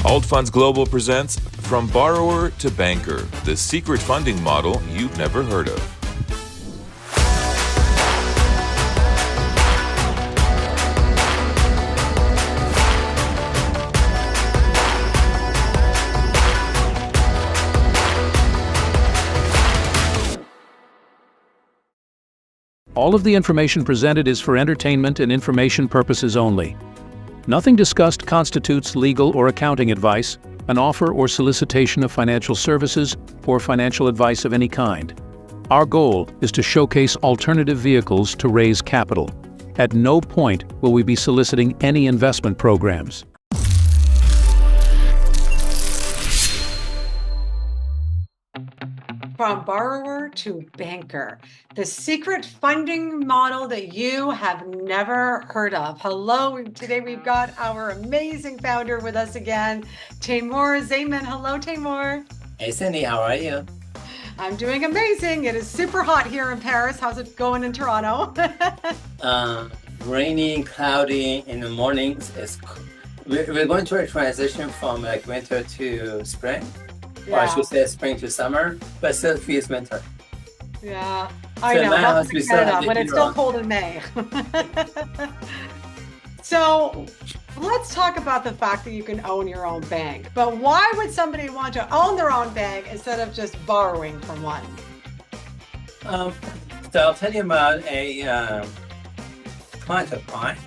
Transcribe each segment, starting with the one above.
AltFunds Global presents From Borrower to Banker, the secret funding model you've never heard of. All of the information presented is for entertainment and information purposes only. Nothing discussed constitutes legal or accounting advice, an offer or solicitation of financial services, or financial advice of any kind. Our goal is to showcase alternative vehicles to raise capital. At no point will we be soliciting any investment programs. From borrower to banker, the secret funding model that you have never heard of. Hello, today we've got our amazing founder with us again, Taimour Zaman. Hello, Taimour. Hey, Cindy, how are you? I'm doing amazing. It is super hot here in Paris. How's it going in Toronto? Rainy, cloudy in the mornings. We're going through a transition from like winter to spring. Or I should say spring to summer, but still feels winter. Yeah, I know. That's in Canada, but it's still cold in May. So let's talk about the fact that you can own your own bank. But why would somebody want to own their own bank instead of just borrowing from one? So I'll tell you about a client of mine.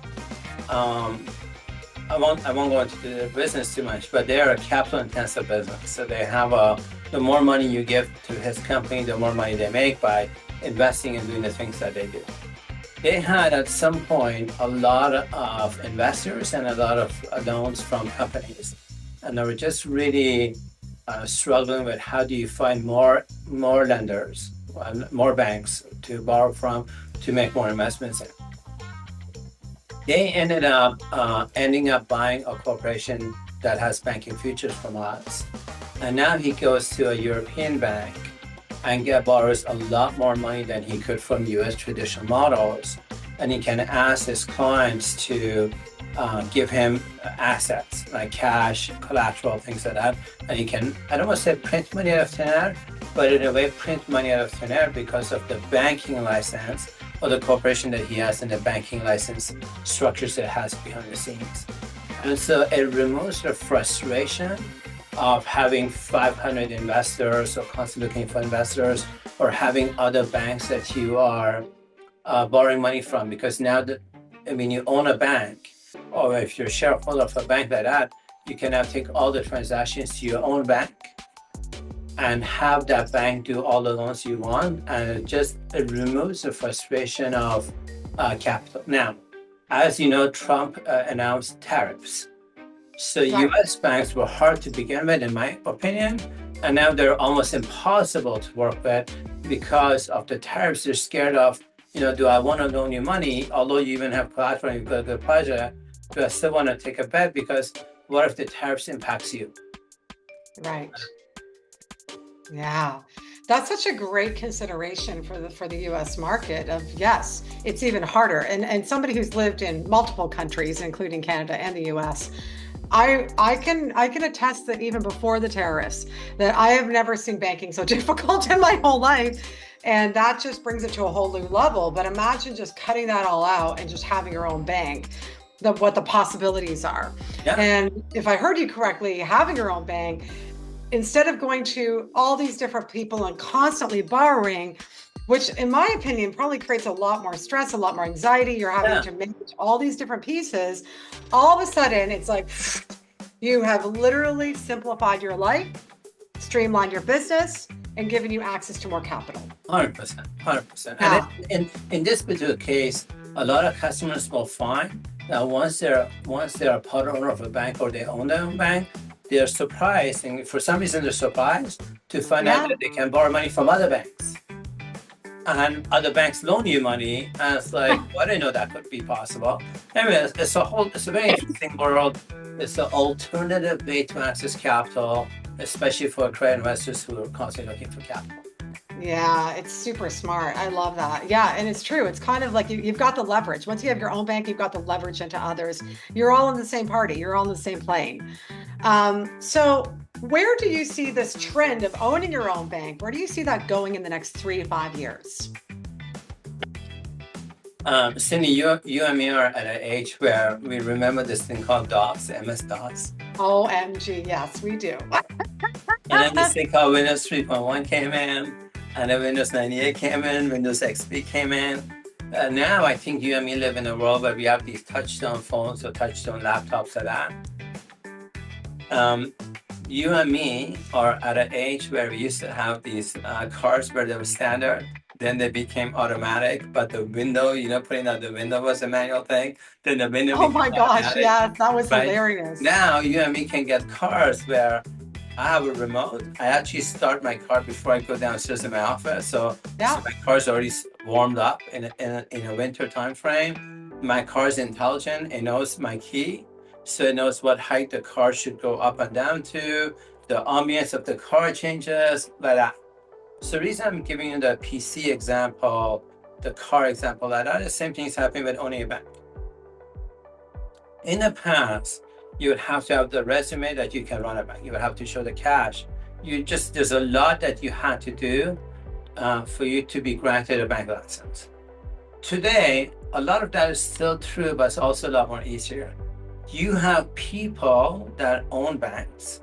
I won't go into the business too much, but they are a capital-intensive business. So they have the more money you give to his company, the more money they make by investing and doing the things that they do. They had at some point a lot of investors and a lot of loans from companies, and they were just really struggling with how do you find more lenders, more banks to borrow from to make more investments in. They ended up buying a corporation that has banking futures from us. And now he goes to a European bank and borrows a lot more money than he could from US traditional models. And he can ask his clients to give him assets like cash, collateral, things like that. And he can, I don't want to say print money out of thin air, but in a way print money out of thin air because of the banking license or the corporation that he has and the banking license structures that it has behind the scenes. And so it removes the frustration of having 500 investors or constantly looking for investors or having other banks that you are borrowing money from, because now you own a bank, or if you're a shareholder of a bank like that, you can now take all the transactions to your own bank and have that bank do all the loans you want, and it removes the frustration of capital. Now, as you know, Trump announced tariffs. So US banks were hard to begin with, in my opinion, and now they're almost impossible to work with because of the tariffs. They're scared of, do I want to loan you money, although you even have collateral, you've got a good project, do I still want to take a bet because what if the tariffs impacts you? Right. Yeah, that's such a great consideration for the U.S. market. Yes, it's even harder. And somebody who's lived in multiple countries, including Canada and the U.S., I can attest that even before the tariffs, that I have never seen banking so difficult in my whole life, and that just brings it to a whole new level. But imagine just cutting that all out and just having your own bank. What the possibilities are. Yeah. And if I heard you correctly, having your own bank, instead of going to all these different people and constantly borrowing, which in my opinion probably creates a lot more stress, a lot more anxiety. You're having to manage all these different pieces. All of a sudden, it's like you have literally simplified your life, streamlined your business, and given you access to more capital. 100%. Yeah. And in this particular case, a lot of customers will find that once they're a part owner of a bank or they own their own bank, they're surprised, and for some reason they're surprised to find out that they can borrow money from other banks. And other banks loan you money, and it's like, well, I didn't know that could be possible. Anyway, it's a very interesting world. It's an alternative way to access capital, especially for credit investors who are constantly looking for capital. Yeah, it's super smart. I love that. Yeah, and it's true. It's kind of like you've got the leverage. Once you have your own bank, you've got the leverage into others. You're all in the same party. You're all in the same plane. So where do you see this trend of owning your own bank? Where do you see that going in the next 3 to 5 years? Cindy, you and me are at an age where we remember this thing called DOS, MS-DOS. OMG, yes, we do. And then this thing called Windows 3.1 came in, and then Windows 98 came in, Windows XP came in. Now I think you and me live in a world where we have these touchstone phones or touchstone laptops like that. You and me are at an age where we used to have these cars where they were standard. Then they became automatic, but the window, putting out the window was a manual thing. Then the window Oh became my gosh, automatic. yes, that was Right. hilarious. Now you and me can get cars where I have a remote. I actually start my car before I go downstairs in my office. So my car's already warmed up in a winter time frame. My car's intelligent. It knows my key. So it knows what height the car should go up and down to. The ambience of the car changes, like that. So the reason I'm giving you the PC example, the car example, like that, the same thing is happening with owning a bank. In the past, you would have to have the resume that you can run a bank. You would have to show the cash. There's a lot that you had to do for you to be granted a bank license. Today, a lot of that is still true, but it's also a lot more easier. You have people that own banks.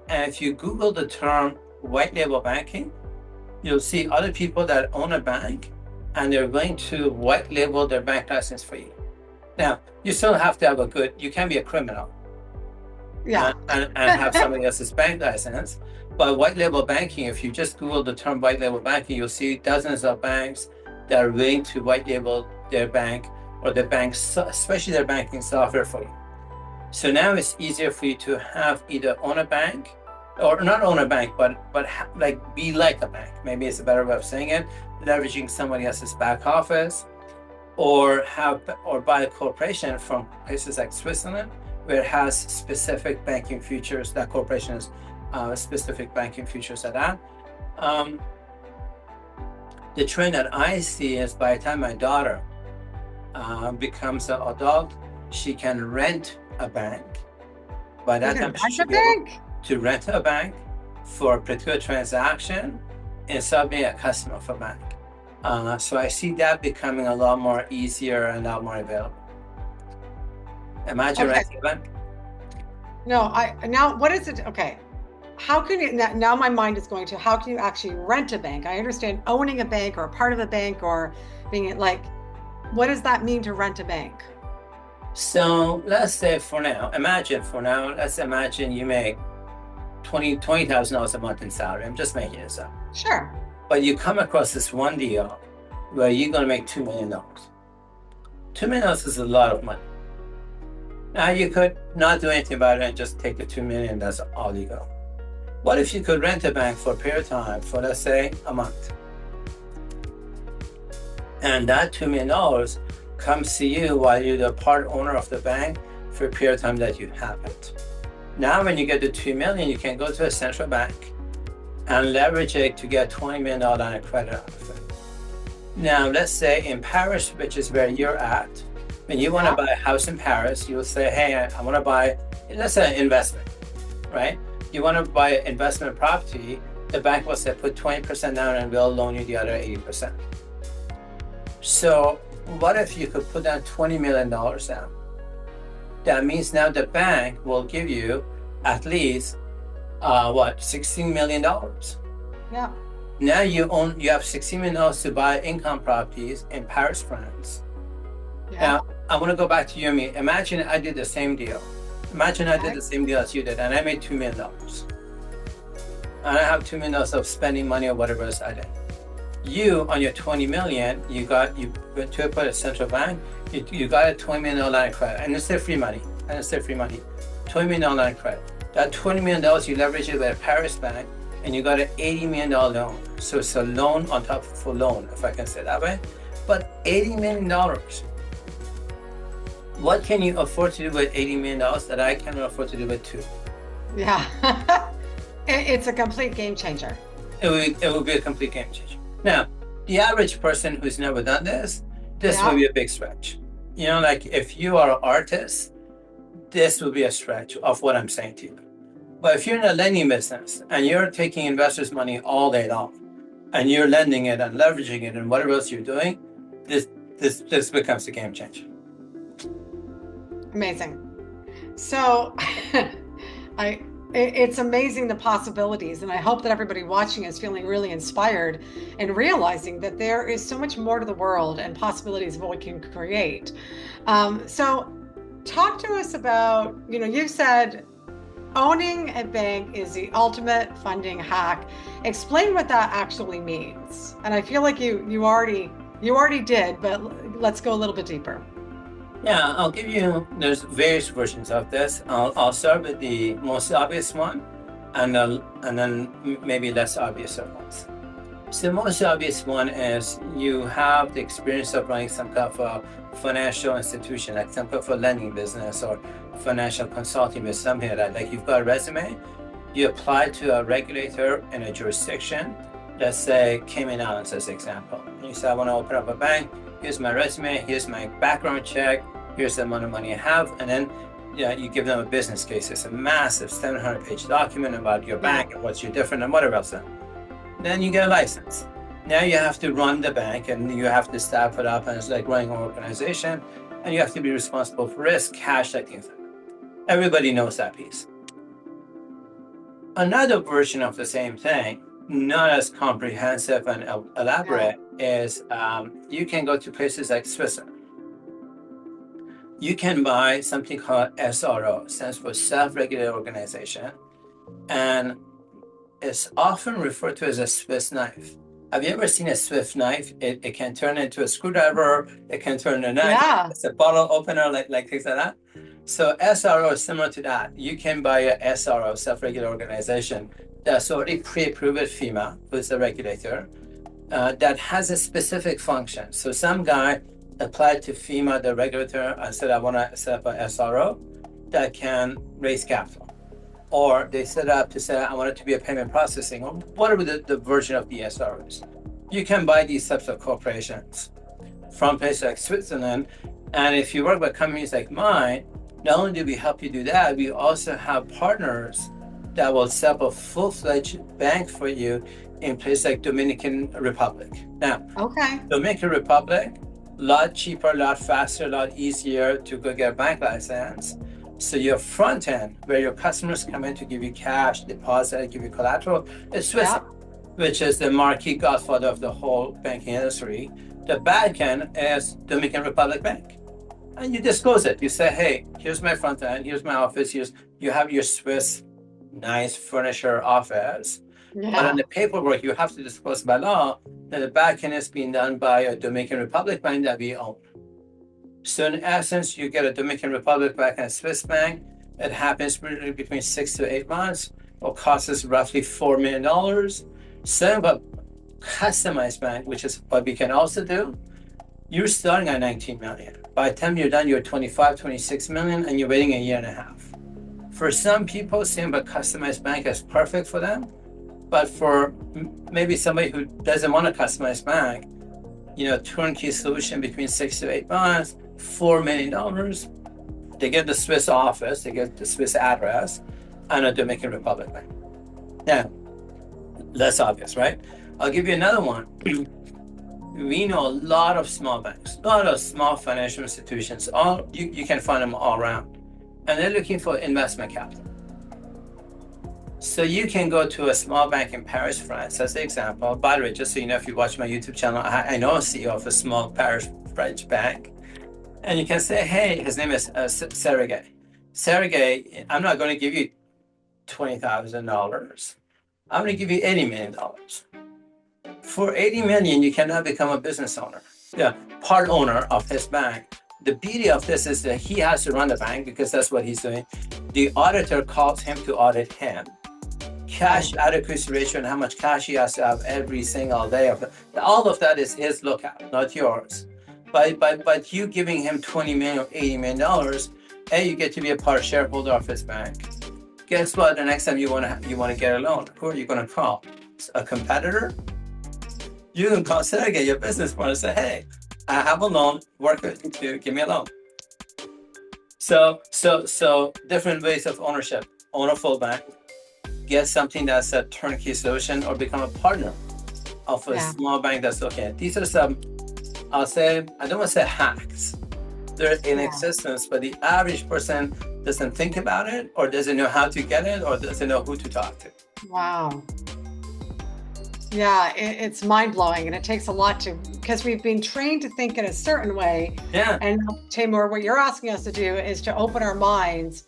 And if you Google the term white label banking, you'll see other people that own a bank and they're going to white label their bank license for you. Now, you still have to have you can't be a criminal and have somebody else's bank license. But white label banking, if you just Google the term white label banking, you'll see dozens of banks that are willing to white label their bank or their banks, especially their banking software for you. So now it's easier for you to have either own a bank or not own a bank, but be like a bank. Maybe it's a better way of saying it, leveraging somebody else's back office, or buy a corporation from places like Switzerland, where it has specific banking features. That corporation has specific banking features at that. The trend that I see is by the time my daughter becomes an adult, she can rent a bank. By that time, she should be able to rent a bank for a particular transaction instead of being a customer for a bank. So I see that becoming a lot more easier and a lot more available. Imagine renting a bank. No, now what is it? Okay. How can you, now my mind is going to, how can you actually rent a bank? I understand owning a bank or a part of a bank or being what does that mean to rent a bank? So let's say let's imagine you make $20,000 a month in salary. I'm just making this up. Sure. But you come across this one deal where you're going to make $2 million. $2 million is a lot of money. Now you could not do anything about it and just take the $2 million, that's all you go. What if you could rent a bank for a period of time for, let's say, a month? And that $2 million comes to you while you're the part owner of the bank for a period of time that you have it. Now when you get the $2 million, you can go to a central bank and leverage it to get $20 million on a credit out of it. Now let's say in Paris, which is where you're at, when you want to buy a house in Paris, you'll say, hey, I want to buy, let's say, an investment, right? You want to buy an investment property, the bank will say, put 20% down and we'll loan you the other 80%. So what if you could put down $20 million down? That means now the bank will give you at least, $16 million. Yeah. Now you have $16 million to buy income properties in Paris, France. Yeah. Now, I want to go back to you and me. Imagine I did the same deal. Imagine I did the same deal as you did, and I made $2 million. And I have $2 million of spending money or whatever else I did. You, on your $20 million, you went to a central bank, you got a $20 million line of credit, and it's their free money. $20 million line of credit. That $20 million, you leverage it with a Paris bank, and you got an $80 million loan. So it's a loan on top of a loan, if I can say that way. But $80 million. What can you afford to do with $80 million that I cannot afford to do with $2? Yeah. It's a complete game changer. It will be a complete game changer. Now, the average person who's never done this will be a big stretch. If you are an artist, this will be a stretch of what I'm saying to you. But if you're in a lending business and you're taking investors' money all day long, and you're lending it and leveraging it and whatever else you're doing, this becomes a game changer. Amazing. So it's amazing the possibilities, and I hope that everybody watching is feeling really inspired and realizing that there is so much more to the world and possibilities of what we can create. So talk to us about, you said owning a bank is the ultimate funding hack. Explain what that actually means. And I feel like you already did, but let's go a little bit deeper. Yeah, I'll give you, there's various versions of this. I'll start with the most obvious one, and then maybe less obvious ones. So the most obvious one is you have the experience of running some kind of a financial institution, like some kind of a lending business or financial consulting business, something like that. Like you've got a resume, you apply to a regulator in a jurisdiction, let's say Cayman Islands as an example. And you say, I want to open up a bank, here's my resume, here's my background check, here's the amount of money I have, and then you give them a business case. It's a massive 700-page document about your bank and what's your different and whatever else. Then you get a license. Now you have to run the bank and you have to staff it up, and it's like running an organization, and you have to be responsible for risk, cash, like things like that. Everybody knows that piece. Another version of the same thing, not as comprehensive and elaborate, is you can go to places like Switzerland. You can buy something called SRO, stands for Self-Regulated Organization, and it's often referred to as a Swiss knife. Have you ever seen a Swiss knife? It can turn into a screwdriver, it can turn into a knife, it's a bottle opener, like things like that. So SRO is similar to that. You can buy a SRO, Self-Regulated Organization, that's already pre-approved with FEMA, who's the regulator, that has a specific function. So some guy applied to FEMA, the regulator, and said, I want to set up an SRO that can raise capital. Or they set up to say, I want it to be a payment processing, or whatever the version of the SRO is. You can buy these types of corporations from places like Switzerland. And if you work with companies like mine, not only do we help you do that, we also have partners that will set up a full-fledged bank for you in places like Dominican Republic. Now, Dominican Republic, a lot cheaper, a lot faster, a lot easier to go get a bank license. So your front end, where your customers come in to give you cash, deposit, give you collateral, is Switzerland, which is the marquee godfather of the whole banking industry. The back end is Dominican Republic Bank. And you disclose it. You say, hey, here's my front end, here's my office, you have your Swiss nice furniture office. But on the paperwork, you have to disclose by law that the back end is being done by a Dominican Republic bank that we own. So in essence, you get a Dominican Republic bank and a Swiss bank. It happens between 6 to 8 months. It will cost us roughly $4 million. Setting up a customized bank, which is what we can also do, you're starting at 19 million. By the time you're done, you're 25, 26 million, and you're waiting a year and a half. For some people, setting up a customized bank is perfect for them. But for maybe somebody who doesn't want a customized bank, turnkey solution between 6 to 8 months, $4 million, they get the Swiss office, they get the Swiss address, and a Dominican Republic bank. Now, that's obvious, right? I'll give you another one. We know a lot of small banks, a lot of small financial institutions. You can find them all around, and they're looking for investment capital. So you can go to a small bank in Paris, France, as an example. By the way, just so you know, if you watch my YouTube channel, I know a CEO of a small Paris French bank. And you can say, hey, his name is Sergey. Sergey, I'm not going to give you $20,000. I'm going to give you $80 million. For $80 million, you cannot become a business owner. Part owner of his bank. The beauty of this is that he has to run the bank because that's what he's doing. The auditor calls him to audit him. Cash adequacy ratio and how much cash he has to have every single day. All of that is his lookout, not yours. But you giving him $20 million or $80 million, you get to be a part shareholder of his bank. Guess what? The next time you want to get a loan, who are you going to call? A competitor? You can call Sergey, your business partner, and say, hey, I have a loan, work with you, give me a loan. So different ways of ownership. Own a full bank, get something that's a turnkey solution, or become a partner of a small bank that's okay. These are some, I'll say, I don't want to say hacks. They're in existence, but the average person doesn't think about it, or doesn't know how to get it, or doesn't know who to talk to. Wow. Yeah, it's mind-blowing, and it takes a lot to, because we've been trained to think in a certain way. Yeah. And Taimour, what you're asking us to do is to open our minds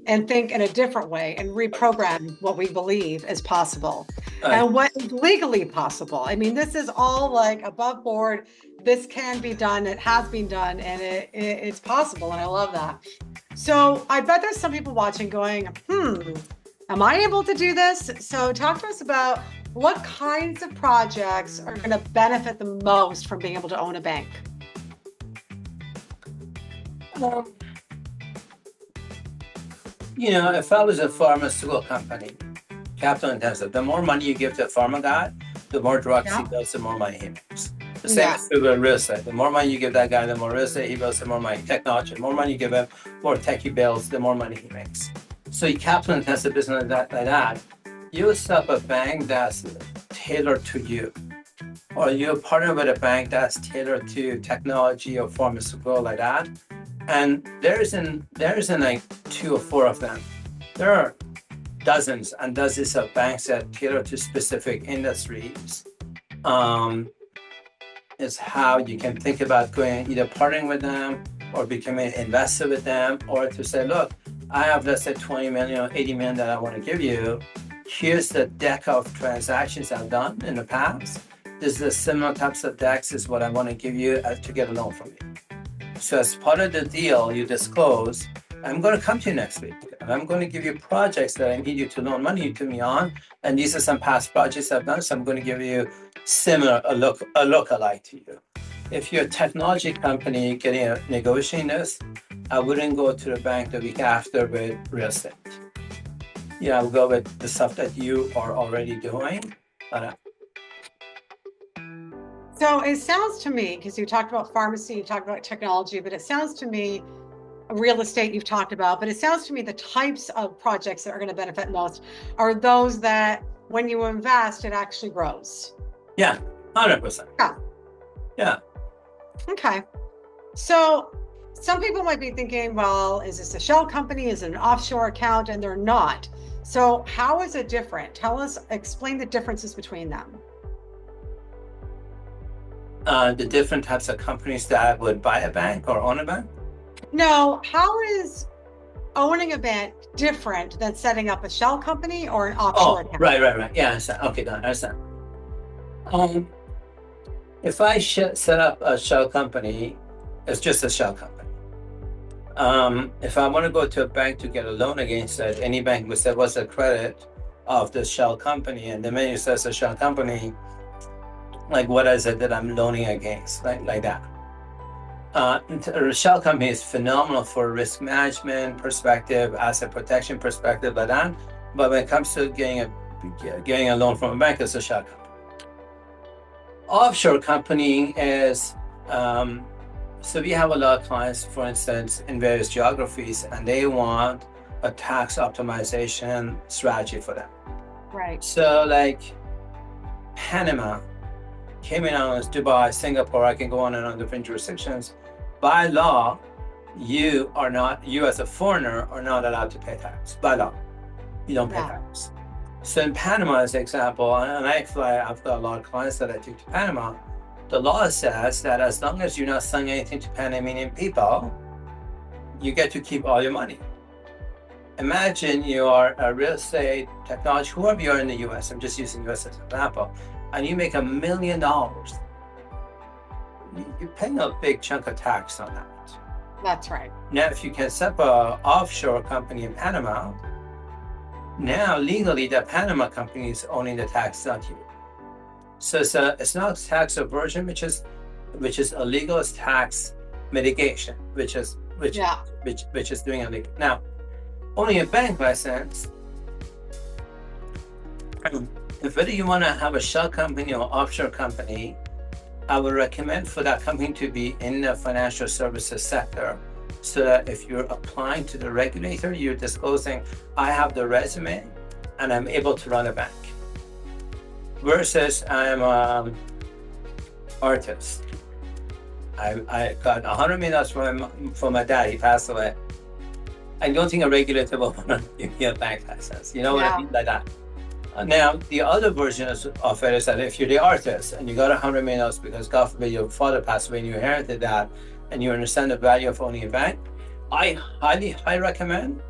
and think in a different way and reprogram what we believe is possible and what is legally possible. I mean, this is all like above board. This can be done. It has been done, and it's possible. And I love that. So I bet there's some people watching going, am I able to do this? So talk to us about what kinds of projects are going to benefit the most from being able to own a bank. You know, if I was a pharmaceutical company, capital intensive, the more money you give to a pharma guy, the more drugs he builds, the more money he makes. The same is true with real estate. The more money you give that guy, the more real estate he builds, the more money. Technology, the more money you give him, more tech he builds, the more money he makes. So you capital intensive business like that, you set up a bank that's tailored to you, or you partner with a bank that's tailored to technology or pharmaceutical like that. And there isn't like 2 or 4 of them. There are dozens and dozens of banks that tailor to specific industries. Is how you can think about going, either partnering with them or becoming an investor with them, or to say, look, I have, let's say, 20 million or 80 million that I want to give you. Here's the deck of transactions I've done in the past. This is the similar types of decks is what I want to give you to get a loan from you. So as part of the deal, you disclose, I'm going to come to you next week, and I'm going to give you projects that I need you to loan money to me on, and these are some past projects I've done, so I'm going to give you similar, a look-alike to you. If you're a technology company negotiating this, I wouldn't go to the bank the week after with real estate. I would go with the stuff that you are already doing. So it sounds to me, because you talked about pharmacy, you talked about technology, but it sounds to me, real estate you've talked about, but it sounds to me the types of projects that are going to benefit most are those that when you invest, it actually grows. Yeah, 100%. Yeah. Okay. So some people might be thinking, well, is this a shell company? Is it an offshore account? And they're not. So how is it different? Explain the differences between them. The different types of companies that would buy a bank or own a bank? No, how is owning a bank different than setting up a shell company or an offshore account? Right. Yeah, I understand. Okay, done. I understand. If I set up a shell company, it's just a shell company. If I want to go to a bank to get a loan against it, any bank would say, what's the credit of the shell company? And the minute says a shell company, like what is it that I'm loaning against, like that. A shell company is phenomenal for risk management perspective, asset protection perspective, like that. But when it comes to getting a loan from a bank, it's a shell company. Offshore company is, so we have a lot of clients, for instance, in various geographies, and they want a tax optimization strategy for them. Right. So like Panama, Cayman Islands, Dubai, Singapore, I can go on and on different jurisdictions. By law, you as a foreigner are not allowed to pay tax. By law, you don't pay tax. So in Panama, as an example, and I've got a lot of clients that I take to Panama, the law says that as long as you're not selling anything to Panamanian people, you get to keep all your money. Imagine you are a real estate technology, whoever you are in the US, I'm just using US as an example, and you make $1 million. You're paying a big chunk of tax on that. That's right. Now, if you can set up an offshore company in Panama, now legally the Panama company is owning the tax, not you. So it's not tax aversion, which is illegal. It's tax mitigation, which is doing illegal. Now, owning a bank license, if whether you want to have a shell company or offshore company, I would recommend for that company to be in the financial services sector, so that if you're applying to the regulator, you're disclosing, I have the resume, and I'm able to run a bank. Versus I'm an artist. I got $100 million from my dad. He passed away. I don't think a regulator will want to give me a bank license. You know what I mean by that? Now, the other version of it is that if you're the artist and you got $100 million because God forbid your father passed away and you inherited that and you understand the value of owning a bank, I highly recommend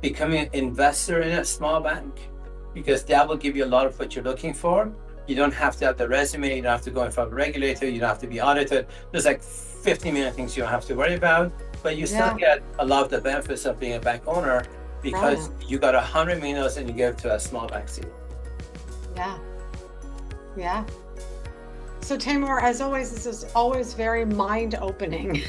becoming an investor in a small bank, because that will give you a lot of what you're looking for. You don't have to have the resume, you don't have to go in front of a regulator, you don't have to be audited. There's like 50 million things you don't have to worry about, but you still get a lot of the benefits of being a bank owner because you got $100 million and you give it to a small bank CEO. Yeah. So Taimour, as always, this is always very mind-opening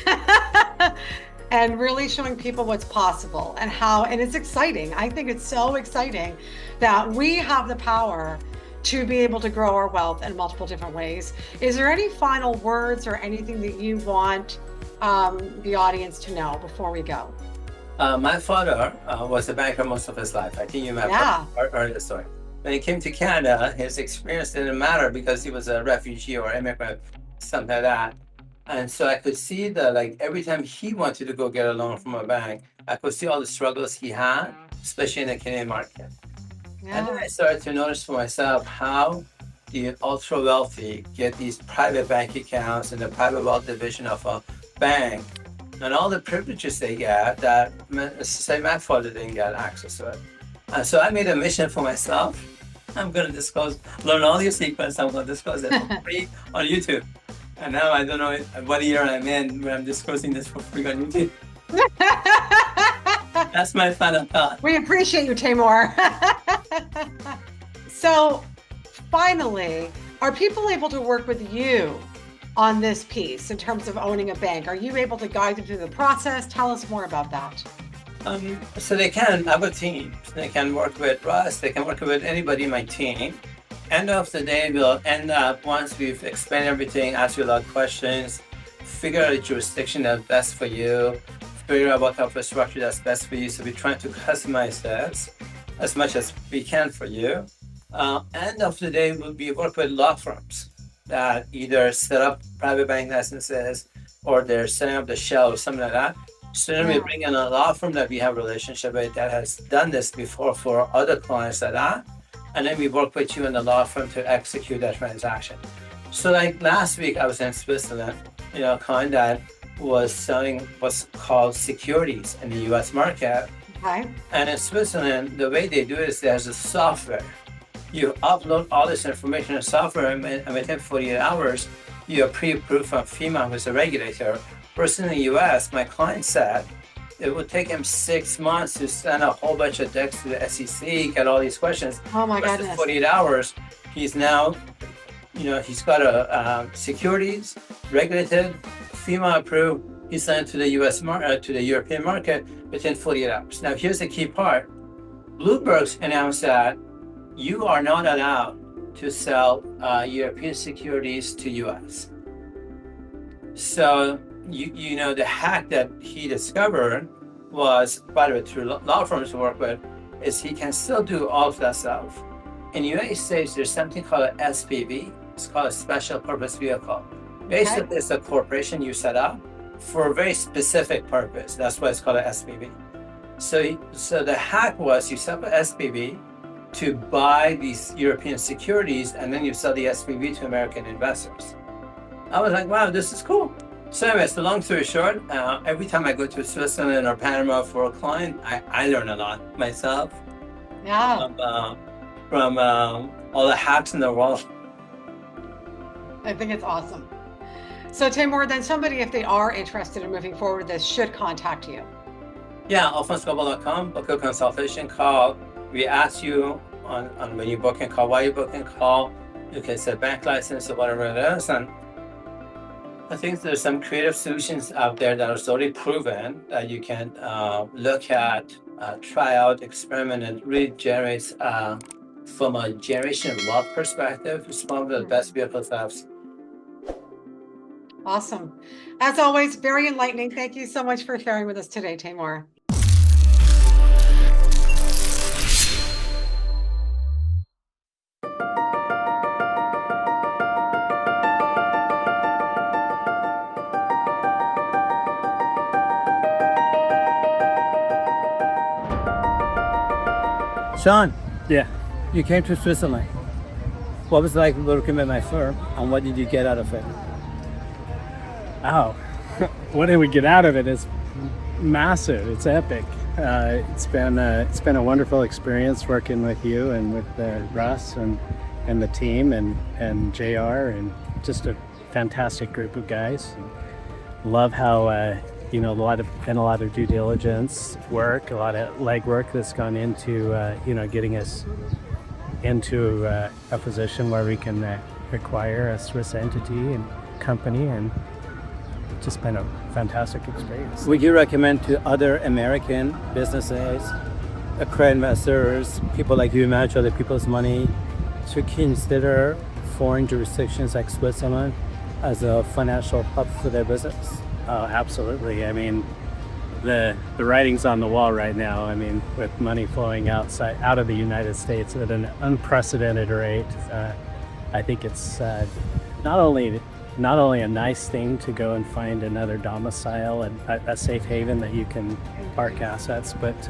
and really showing people what's possible and it's exciting. I think it's so exciting that we have the power to be able to grow our wealth in multiple different ways. Is there any final words or anything that you want the audience to know before we go? My father was a banker most of his life. I think you might have heard the story. When he came to Canada, his experience didn't matter because he was a refugee or immigrant, something like that. And so I could see that, like, every time he wanted to go get a loan from a bank, I could see all the struggles he had, especially in the Canadian market. And then I started to notice for myself how the ultra wealthy get these private bank accounts in the private wealth division of a bank, and all the privileges they get that, say, my father didn't get access to it. And so I made a mission for myself. I'm going to learn all your secrets. I'm going to disclose it for free on YouTube. And now I don't know what year I'm in when I'm disclosing this for free on YouTube. That's my final thought. We appreciate you, Taimour. So finally, are people able to work with you on this piece in terms of owning a bank? Are you able to guide them through the process? Tell us more about that. So they can have a team. They can work with Russ. They can work with anybody in my team. End of the day, we'll end up, once we've explained everything, ask you a lot of questions, figure out a jurisdiction that's best for you, figure out what type of structure that's best for you. So we're trying to customize this as much as we can for you. End of the day, we work with law firms that either set up private bank licenses or they're setting up the shell or something like that. So then we bring in a law firm that we have a relationship with that has done this before for other clients like that. And then we work with you in the law firm to execute that transaction. So like last week, I was in Switzerland, a client that was selling what's called securities in the US market. Okay. And in Switzerland, the way they do it is there's a software. You upload all this information in software, and within 48 hours, you're pre-approved from FEMA, who's a regulator. Versus in the US, my client said it would take him 6 months to send a whole bunch of decks to the SEC, get all these questions. Oh my goodness. 48 hours, he's now, he's got a securities, regulated, FEMA approved. He sent it to the to the European market within 48 hours. Now, here's the key part. Bloomberg's announced that you are not allowed to sell European securities to US. So, the hack that he discovered was, by the way, through law firms to work with, is he can still do all of that stuff. In the United States, there's something called an SPV. It's called a special purpose vehicle. Basically, it's a corporation you set up for a very specific purpose. That's why it's called an SPV. So the hack was you set up an SPV to buy these European securities, and then you sell the SPV to American investors. I was like, wow, this is cool. So anyways, the long story short, every time I go to Switzerland or Panama for a client, I learn a lot myself. Yeah. From all the hacks in the world. I think it's awesome. So Taimour, then somebody, if they are interested in moving forward with this, should contact you. Yeah, AltFundsGlobal.com, book a consultation call. We ask you on when you book a call, why you booking a call. You can set bank license or whatever it is. And I think there's some creative solutions out there that are already proven that you can look at, try out, experiment, and really generates, from a generation wealth perspective, it's one of the best vehicles I've seen. Awesome. As always, very enlightening. Thank you so much for sharing with us today, Taimour. Sean, yeah, you came to Switzerland. What was it like working with my firm, and what did you get out of it? Oh, what did we get out of it? It's massive. It's epic. It's been a wonderful experience working with you and with Russ and the team and JR, and just a fantastic group of guys. Love how a lot of due diligence work, a lot of legwork that's gone into getting us into a position where we can acquire a Swiss entity and company, and just been a fantastic experience. Would you recommend to other American businesses, accredited investors, people like you manage other people's money, to consider foreign jurisdictions like Switzerland as a financial hub for their business? Absolutely. I mean, the writing's on the wall right now. I mean, with money flowing out of the United States at an unprecedented rate. I think it's not only a nice thing to go and find another domicile and a safe haven that you can park assets, but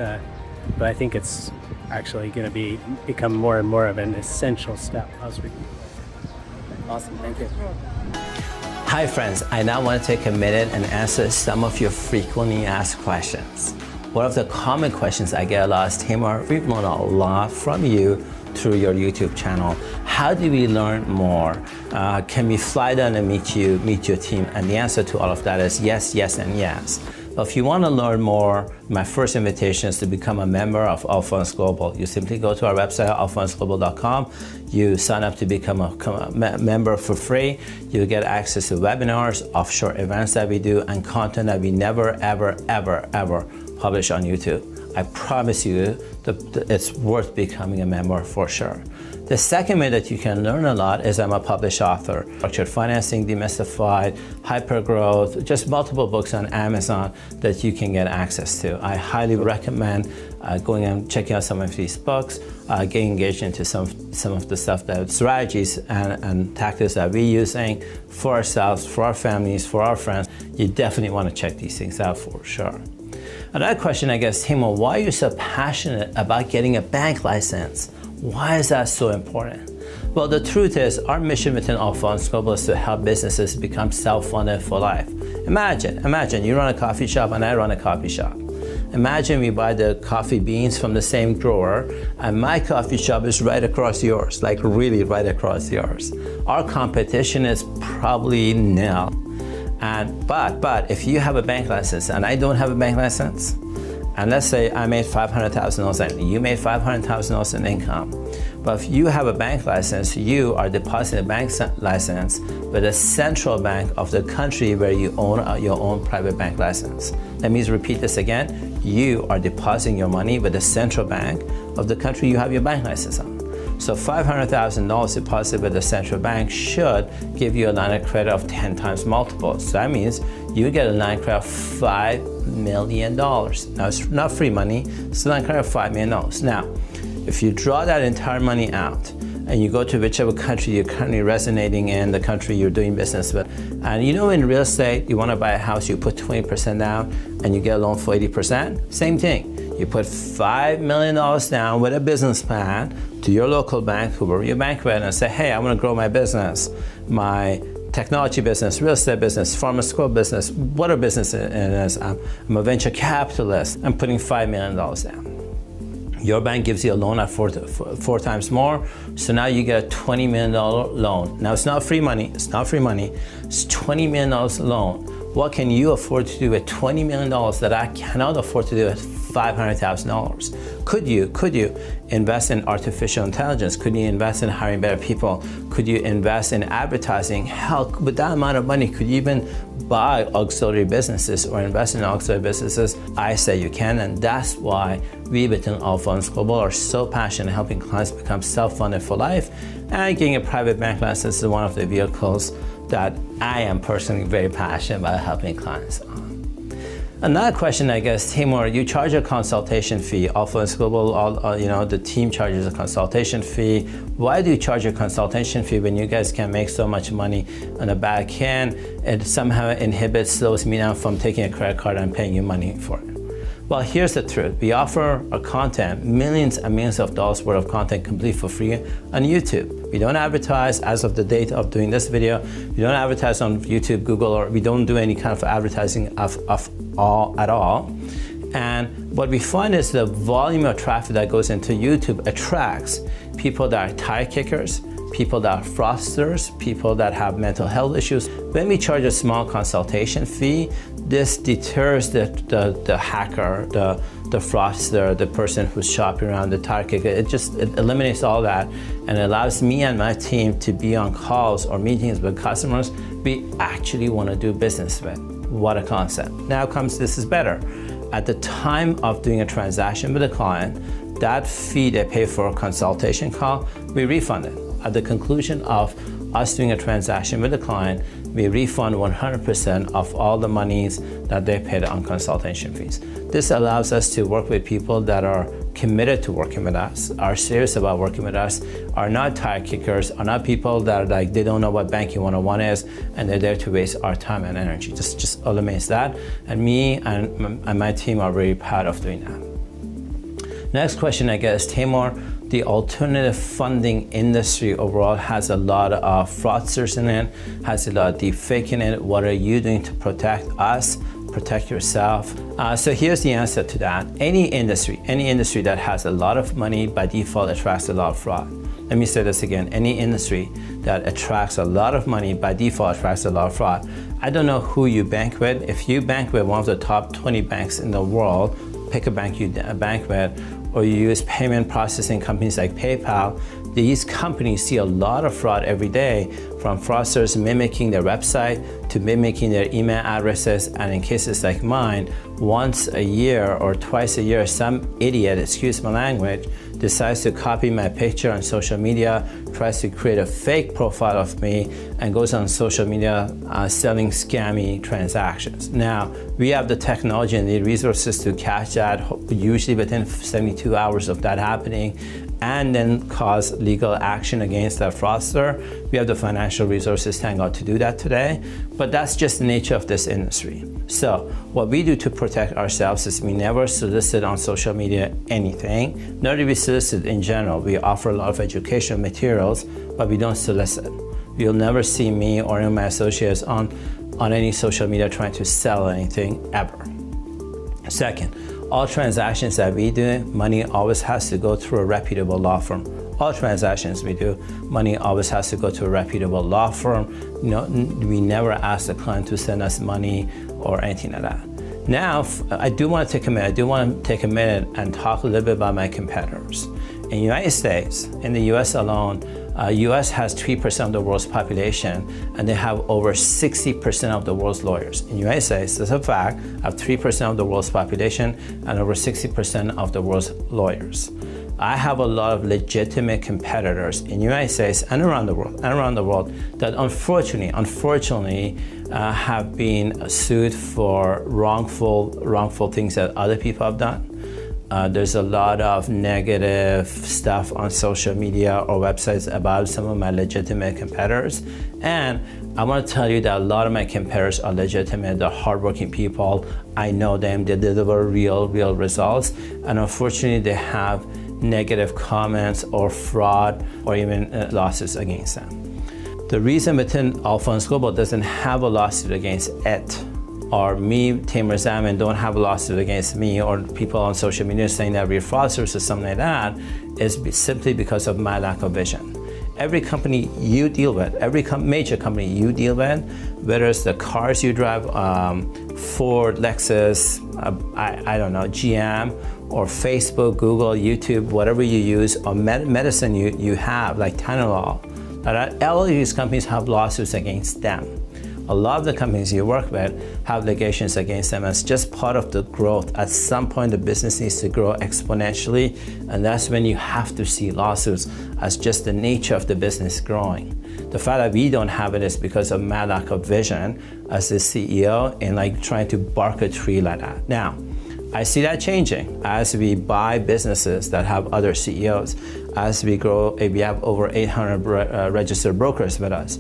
I think it's actually going to become more and more of an essential step as we. Awesome, thank you. Hi friends, I now want to take a minute and answer some of your frequently asked questions. One of the common questions I get a lot is, Taimour, we've learned a lot from you through your YouTube channel. How do we learn more? Can we fly down and meet your team? And the answer to all of that is yes, yes, and yes. But if you want to learn more, my first invitation is to become a member of AltFunds Global. You simply go to our website, altfundsglobal.com. You sign up to become a member for free. You get access to webinars, offshore events that we do, and content that we never, ever, ever, ever publish on YouTube. I promise you that it's worth becoming a member for sure. The second way that you can learn a lot is I'm a published author. Structured Financing, Demystified, Hypergrowth, just multiple books on Amazon that you can get access to. I highly recommend going and checking out some of these books, getting engaged into some of the stuff, that strategies and tactics that we're using for ourselves, for our families, for our friends. You definitely want to check these things out for sure. Another question, I guess, Taimour, why are you so passionate about getting a bank license? Why is that so important? Well, the truth is, our mission within AltFunds Global is to help businesses become self-funded for life. Imagine you run a coffee shop and I run a coffee shop. Imagine we buy the coffee beans from the same grower and my coffee shop is right across yours, like really right across yours. Our competition is probably nil. But if you have a bank license and I don't have a bank license, and let's say I made $500,000 and you made $500,000 in income, but if you have a bank license, you are depositing a bank license with the central bank of the country where you own your own private bank license. Let me repeat this again. You are depositing your money with the central bank of the country you have your bank license on. So $500,000 deposited with the central bank should give you a line of credit of 10 times multiple. So that means you get a line of credit of $5 million. Now it's not free money, it's a line of credit of $5 million. Now, if you draw that entire money out and you go to whichever country you're currently resonating in, the country you're doing business with, and in real estate, you want to buy a house, you put 20% down and you get a loan for 80%, same thing. You put $5 million down with a business plan to your local bank, whoever your bank with, and say, hey, I want to grow my business, my technology business, real estate business, pharmaceutical business, whatever business it is. I'm a venture capitalist. I'm putting $5 million down. Your bank gives you a loan at four times more, so now you get a $20 million loan. Now it's not free money, it's $20 million loan. What can you afford to do with $20 million that I cannot afford to do with $500,000? Could you invest in artificial intelligence? Could you invest in hiring better people? Could you invest in advertising? Hell, with that amount of money, could you even buy auxiliary businesses or invest in auxiliary businesses? I say you can, and that's why we within AltFunds Global are so passionate in helping clients become self-funded for life, and getting a private bank license is one of the vehicles that I am personally very passionate about helping clients on. Another question, I guess, Taimour, you charge a consultation fee. AltFunds Global, the team charges a consultation fee. Why do you charge a consultation fee when you guys can make so much money on the back end? It somehow slows me down from taking a credit card and paying you money for it. Well, here's the truth. We offer our content, millions and millions of dollars worth of content, complete for free on YouTube. We don't advertise as of the date of doing this video. We don't advertise on YouTube, Google, or we don't do any kind of advertising at all. And what we find is the volume of traffic that goes into YouTube attracts people that are tire kickers, people that are fraudsters, people that have mental health issues. When we charge a small consultation fee, this deters the hacker, the fraudster, the person who's shopping around, the tire kicker. It eliminates all that and allows me and my team to be on calls or meetings with customers we actually want to do business with. What a concept. Now comes, this is better. At the time of doing a transaction with a client, that fee they pay for a consultation call, we refund it. At the conclusion of us doing a transaction with a client, we refund 100% of all the monies that they paid on consultation fees. This allows us to work with people that are committed to working with us, are serious about working with us, are not tire kickers, are not people that are like, they don't know what banking 101 is, and they're there to waste our time and energy. Just eliminates that. And me and my team are very proud of doing that. Next question I get is, Taimour, the alternative funding industry overall has a lot of fraudsters in it, has a lot of deep fake in it. What are you doing to protect us, protect yourself? So here's the answer to that. Any industry that has a lot of money by default attracts a lot of fraud. Let me say this again. Any industry that attracts a lot of money by default attracts a lot of fraud. I don't know who you bank with. If you bank with one of the top 20 banks in the world, pick a bank you bank with, or you use payment processing companies like PayPal, these companies see a lot of fraud every day, from fraudsters mimicking their website to mimicking their email addresses, and in cases like mine, once a year or twice a year, some idiot, excuse my language, decides to copy my picture on social media, tries to create a fake profile of me, and goes on social media selling scammy transactions. Now, we have the technology and the resources to catch that, usually within 72 hours of that happening, and then cause legal action against that fraudster. We have the financial resources, thank God, to do that today, but that's just the nature of this industry. So what we do to protect ourselves is we never solicit on social media anything, nor do we solicit in general. We offer a lot of educational materials, but we don't solicit. You'll never see me or any of my associates on any social media trying to sell anything, ever. Second, all transactions that we do, money always has to go through a reputable law firm. All transactions we do, money always has to go to a reputable law firm. You know, we never ask the client to send us money or anything like that. Now, I do want to take a minute and talk a little bit about my competitors. In the United States, in the US alone, US has 3% of the world's population, and they have over 60% of the world's lawyers. In the United States, that's a fact, have 3% of the world's population and over 60% of the world's lawyers. I have a lot of legitimate competitors in the United States and around the world that unfortunately have been sued for wrongful things that other people have done. There's a lot of negative stuff on social media or websites about some of my legitimate competitors. And I want to tell you that a lot of my competitors are legitimate. They're hardworking people. I know them. They deliver real results. And unfortunately, they have negative comments or fraud or even lawsuits against them. The reason within AltFunds Global doesn't have a lawsuit against it, or me, Taimour Zaman, don't have a lawsuit against me, or people on social media saying that we're fraudsters or something like that, is simply because of my lack of vision. Every company you deal with, every major company you deal with, whether it's the cars you drive, Ford, Lexus, I don't know, GM, or Facebook, Google, YouTube, whatever you use, or medicine you have, like Taimour, all of these companies have lawsuits against them. A lot of the companies you work with have litigations against them. It's just part of the growth. At some point, the business needs to grow exponentially, and that's when you have to see lawsuits as just the nature of the business growing. The fact that we don't have it is because of my lack of vision as the CEO and like trying to bark a tree like that. Now, I see that changing as we buy businesses that have other CEOs, as we grow. We have over 800 registered brokers with us.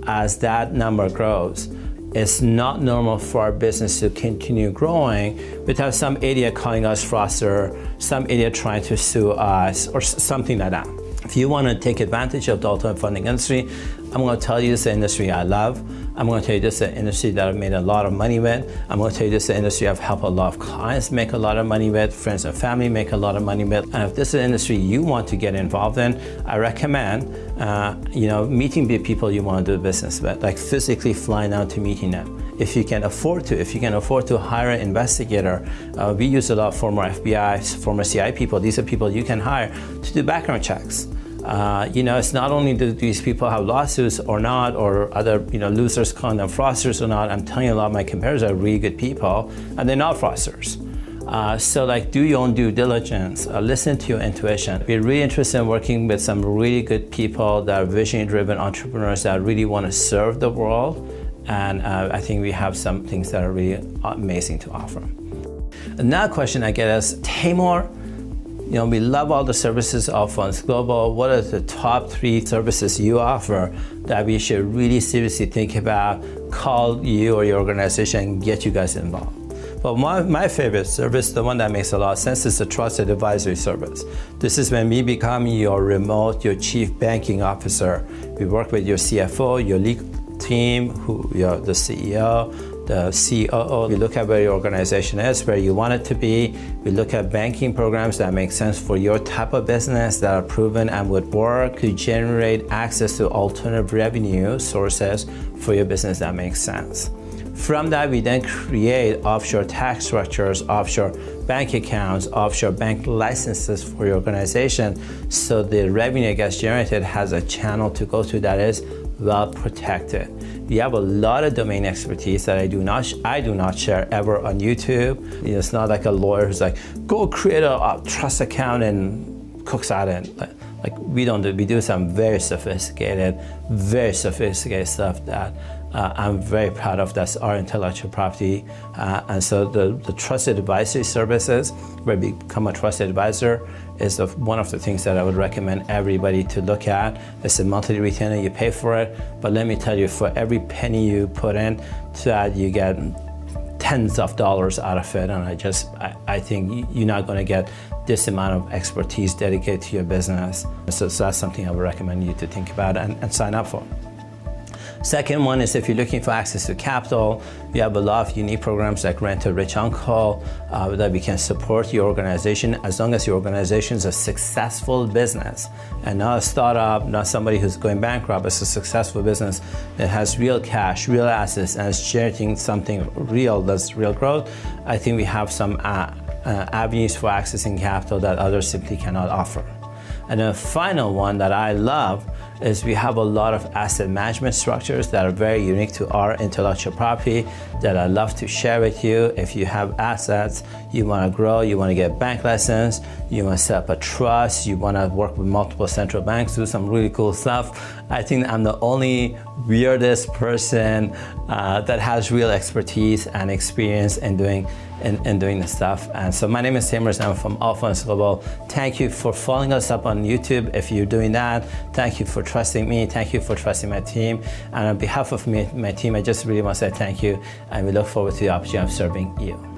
As that number grows, It's not normal for our business to continue growing without some idiot calling us frauster, some idiot trying to sue us, or something like that. If you want to take advantage of the alternative funding industry, I'm going to tell you this is the industry I love. I'm going to tell you this is the industry that I've made a lot of money with. I'm going to tell you this is the industry I've helped a lot of clients make a lot of money with, friends and family make a lot of money with. And if this is an industry you want to get involved in, I recommend meeting the people you want to do business with, like physically flying out to meeting them. If you can afford to hire an investigator. We use a lot of former FBI, former CIA people. These are people you can hire to do background checks. It's not only do these people have lawsuits or not, or other losers calling them fraudsters or not. I'm telling you, a lot of my competitors are really good people, and they're not fraudsters. So do your own due diligence. Listen to your intuition. We're really interested in working with some really good people that are vision-driven entrepreneurs that really want to serve the world. And I think we have some things that are really amazing to offer. Another question I get is, Taimour, we love all the services of AltFunds Global. What are the top 3 services you offer that we should really seriously think about, call you or your organization and get you guys involved? But my favorite service, the one that makes a lot of sense, is the trusted advisory service. This is when we become your chief banking officer. We work with your CFO, your legal team, the CEO, the COO. We look at where your organization is, where you want it to be. We look at banking programs that make sense for your type of business, that are proven and would work to generate access to alternative revenue sources for your business that makes sense. From that, we then create offshore tax structures, offshore bank accounts, offshore bank licenses for your organization, so the revenue that gets generated has a channel to go to that is well protected. We have a lot of domain expertise that I do not share ever on YouTube. It's not like a lawyer who's like, go create a trust account and cooks out it. We don't do. We do some very sophisticated stuff that I'm very proud of. That's our intellectual property. And so the trusted advisory services, where we become a trusted advisor, is one of the things that I would recommend everybody to look at. It's a monthly retainer, you pay for it, but let me tell you, for every penny you put in, that you get tens of dollars out of it. And I think you're not going to get this amount of expertise dedicated to your business. So that's something I would recommend you to think about and sign up for. Second one is, if you're looking for access to capital, we have a lot of unique programs like Rent a Rich Uncle that we can support your organization, as long as your organization is a successful business and not a startup, not somebody who's going bankrupt. It's a successful business that has real cash, real assets, and is generating something real, that's real growth. I think we have some avenues for accessing capital that others simply cannot offer. And the final one that I love is we have a lot of asset management structures that are very unique to our intellectual property that I love to share with you. If you have assets, you want to grow, you want to get bank license, you want to set up a trust, you want to work with multiple central banks, do some really cool stuff. I think I'm the only weirdest person that has real expertise and experience in doing this stuff. And so my name is Taimour Zaman from AltFunds Global. Thank you for following us up on YouTube. If you're doing that, thank you for trusting me. Thank you for trusting my team. And on behalf of my team, I just really want to say thank you. And we look forward to the opportunity of serving you.